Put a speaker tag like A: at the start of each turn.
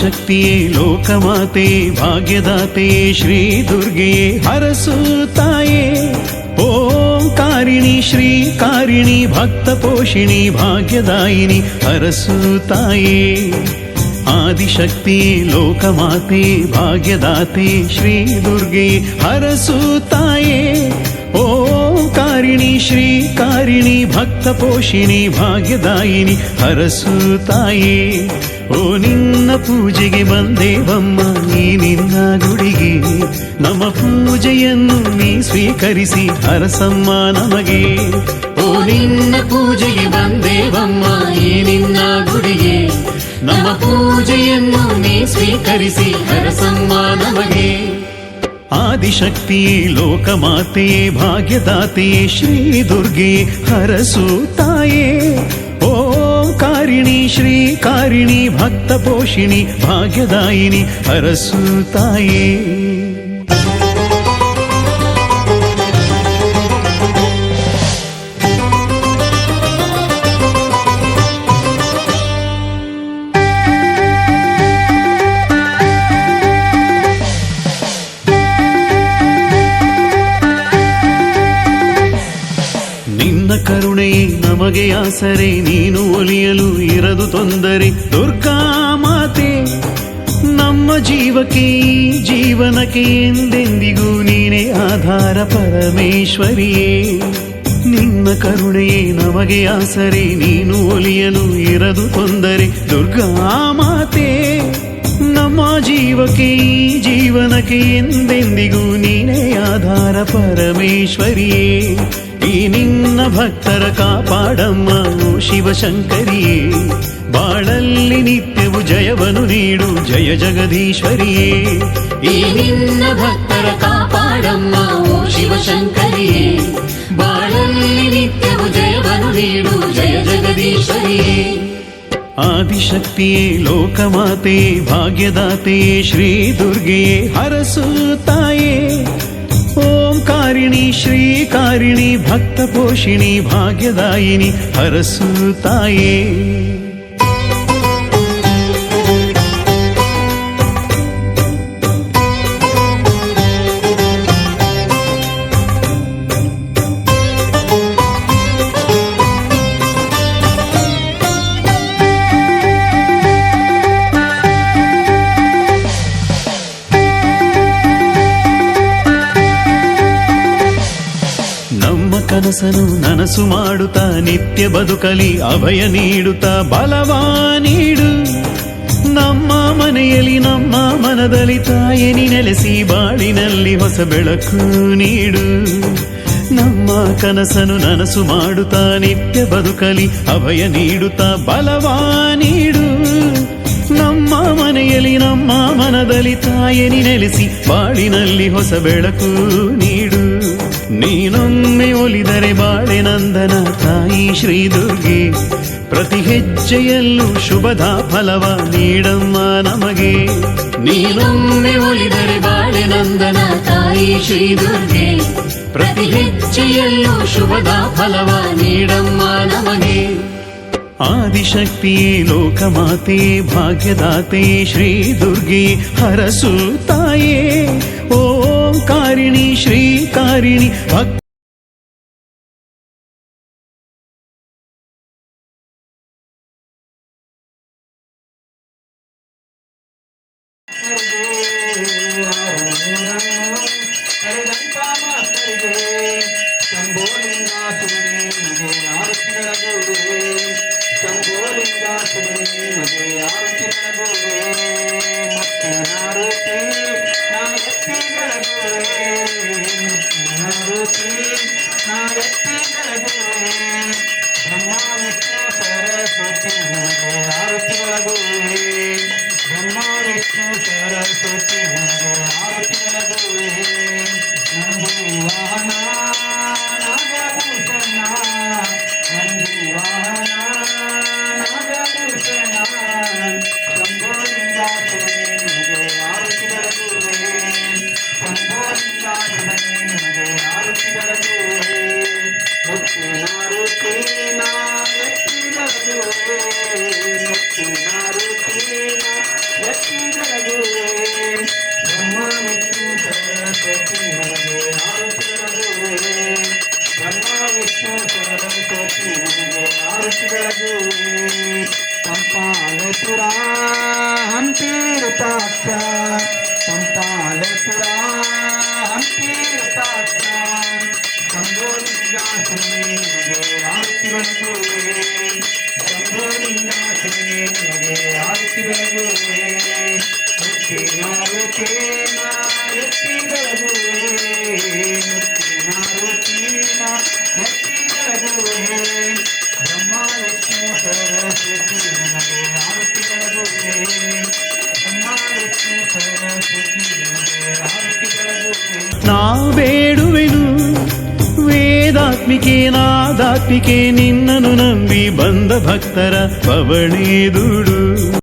A: ಆದಿಶಕ್ತಿಯೇ ಲೋಕಮಾತೆ ಭಾಗ್ಯದಾತೆ ಶ್ರೀ ದುರ್ಗೆಯೇ ಹರಸು ತಾಯೇ ಓಂಕಾರಿಣಿ ಶ್ರೀಕಾರಿಣಿ ಭಕ್ತ ಪೋಷಿಣಿ ಭಾಗ್ಯದಾಯಿನಿ ಹರಸು ತಾಯೇ ಆದಿಶಕ್ತಿಯೇ ಲೋಕಮಾತೆ ಭಾಗ್ಯದಾತೆ ಶ್ರೀ ದುರ್ಗೆಯೇ ಹರಸು ತಾಯೇ ಓಂಕಾರಿಣಿ ಶ್ರೀಕಾರಿಣಿ ಭಕ್ತ ಪೋಷಿಣಿ ಭಾಗ್ಯದಾಯಿನಿ ಹರಸು ತಾಯೇ ಓ ನಿನ್ನ ಪೂಜೆಗೆ ಬಂದೇವಮ್ಮ ನೀ ನಿನ್ನ ಗುಡಿಗೆ ನಮ್ಮ ಪೂಜೆಯನ್ನು ನೀ ಸ್ವೀಕರಿಸಿ ಹರಸಮ್ಮ ನಮಗೆ
B: ಓ ನಿನ್ನ ಪೂಜೆಗೆ ಬಂದೇವಮ್ಮ ಈ ನಿನ್ನ ಗುಡಿಗೆ ನಮ್ಮ ಪೂಜೆಯನ್ನು ನೀ ಸ್ವೀಕರಿಸಿ ಹರಸಮ್ಮ ನಮಗೆ
A: ಆದಿಶಕ್ತಿಯೇ ಲೋಕಮಾತೆಯೇ ಭಾಗ್ಯದಾತೆಯೇ ಶ್ರೀ ದುರ್ಗೆ ಹರಸು ತಾಯೇ ಓಂಕಾರಿಣಿ ಶ್ರೀಕಾರಿಣಿ ಭಕ್ತ ಪೋಷಿಣಿ ಭಾಗ್ಯದಾಯಿನಿ ಹರಸು ತಾಯೇ ಕರುಣೆಯೇ ನಮಗೆ ಆಸರೆ ನೀನು ಒಲಿಯಲು ಇರದು ತೊಂದರೆ ದುರ್ಗಾ ಮಾತೆ ನಮ್ಮ ಜೀವಕ್ಕೆ ಜೀವನಕ್ಕೆ ಎಂದೆಂದಿಗೂ ನೀನೇ ಆಧಾರ ಪರಮೇಶ್ವರಿಯೇ ನಿನ್ನ ಕರುಣೆಯೇ ನಮಗೆ ಆಸರೆ ನೀನು ಒಲಿಯಲು ಇರದು ತೊಂದರೆ ದುರ್ಗಾ ಮಾತೆ ನಮ್ಮ ಜೀವಕ್ಕೆ ಜೀವನಕ್ಕೆ ಎಂದೆಂದಿಗೂ ನೀನೇ ಆಧಾರ ಪರಮೇಶ್ವರಿಯೇ ಈ ನಿನ್ನ ಭಕ್ತರ ಕಾಪಾಡಮ್ಮ ಶಿವಶಂಕರಿಯೇ ಬಾಳಲ್ಲಿ ನಿತ್ಯವು ಜಯವನ್ನು ನೀಡು ಜಯ ಜಗದೀಶ್ವರಿಯೇ
B: ಈ ನಿನ್ನ ಭಕ್ತರ ಕಾಪಾಡಮ್ಮ ಓ ಶಿವಶಂಕರಿಯೇ ಬಾಳಲ್ಲಿ ನಿತ್ಯವು ಜಯವನ್ನು ನೀಡು ಜಯ ಜಗದೀಶ್ವರಿಯೇ
A: ಆದಿಶಕ್ತಿಯೇ ಲೋಕಮಾತೆ ಭಾಗ್ಯದಾತೆ ಶ್ರೀ ದುರ್ಗೆಯೇ ಹರಸು ತಾಯೇ ಓಂಕಾರಿಣಿ ಶ್ರೀಕಾರಿಣಿ ಭಕ್ತ ಪೋಷಿಣಿ ಭಾಗ್ಯದಾಯಿನಿ ಹರಸು ತಾಯೇ ಕನಸನು ನನಸು ಮಾಡುತ್ತಾ ನಿತ್ಯ ಬದುಕಲಿ ಅಭಯ ನೀಡುತ್ತಾ ಬಲವಾ ನೀಡು ನಮ್ಮ ಮನೆಯಲ್ಲಿ ನಮ್ಮ ಮನದಲ್ಲಿ ತಾಯನಿ ನೆಲೆಸಿ ಬಾಳಿನಲ್ಲಿ ಹೊಸ ಬೆಳಕು ನೀಡು ನಮ್ಮ ಕನಸನು ನನಸು ಮಾಡುತ್ತಾ ನಿತ್ಯ ಬದುಕಲಿ ಅಭಯ ನೀಡುತ್ತಾ ಬಲವಾ ನೀಡು ನಮ್ಮ ಮನೆಯಲ್ಲಿ ನಮ್ಮ ಮನದಲ್ಲಿ ತಾಯನಿ ನೆಲೆಸಿ ಬಾಳಿನಲ್ಲಿ ಹೊಸ ಬೆಳಕು ನೀಡು ನೀನೊಮ್ಮೆ ಒಲಿದರೆ ಬಾಳೆ ನಂದನ ತಾಯಿ ಶ್ರೀ ದುರ್ಗೆ ಪ್ರತಿ ಹೆಜ್ಜೆಯಲ್ಲೂ ಶುಭದ ಫಲವ ನೀಡಮ್ಮ ನಮಗೆ
B: ನೀನೊಮ್ಮೆ ಒಲಿದರೆ ಬಾಳೆ ನಂದನ ತಾಯಿ ಶ್ರೀ ದುರ್ಗೆ ಪ್ರತಿ ಹೆಜ್ಜೆಯಲ್ಲೂ ಶುಭದ ಫಲವ ನೀಡಮ್ಮ ನಮಗೆ
A: ಆದಿಶಕ್ತಿಯೇ ಲೋಕಮಾತೆ ಭಾಗ್ಯದಾತೆ ಶ್ರೀ ದುರ್ಗೆ ಹರಸು ತಾಯೇ ಓಂಕಾರಿಣಿ ಶ್ರೀಕಾರಿಣಿ ಭಕ್ತ
C: ಬೆಳಗುವೆ ಪಂಪಾಲಪುರ ಹಂಪಿ ರೂಪಾಕ್ಷ ಪಂಪಾಲಪುರ ಹಂಪಿ ರೂಪಾಕ್ಷ ಶಂಭೋಲಿಂಗಾಸುರನೇ ನಿನಗೆ ಆರತಿ ಬೆಳಗುವೆ ಶಂಭೋಲಿಂಗಾಸುರನೇ ನಿನಗೆ ಆರತಿ ಬೆಳಗುವೆ ಮುತ್ತಿನ ರುಚಿನ ಎತ್ತಿ ಬೆಳಗುವೆ ಮುತ್ತಿನ ರುಚಿನ ಎತ್ತಿ ಬೆಳಗುವೆ ಬ್ರಹ್ಮ ವಿಷ್ಣು ಸರಸ್ವತಿ ನಿನಗೆ ಆರತಿ ಬೆಳಗುವೆ ಬ್ರಹ್ಮ ವಿಷ್ಣು ಸರಸ್ವತಿ ನಿನಗೆ ಆರತಿ ಬೆಳಗುವೆ
A: ನಾ ಬೇಡುವೆನು ವೇದಾತ್ಮಿಕೆ ನಾದಾತ್ಮಿಕೆ ನಿನ್ನನ್ನು ನಂಬಿ ಬಂದ ಭಕ್ತರ ಪವಣಿ ದುಡು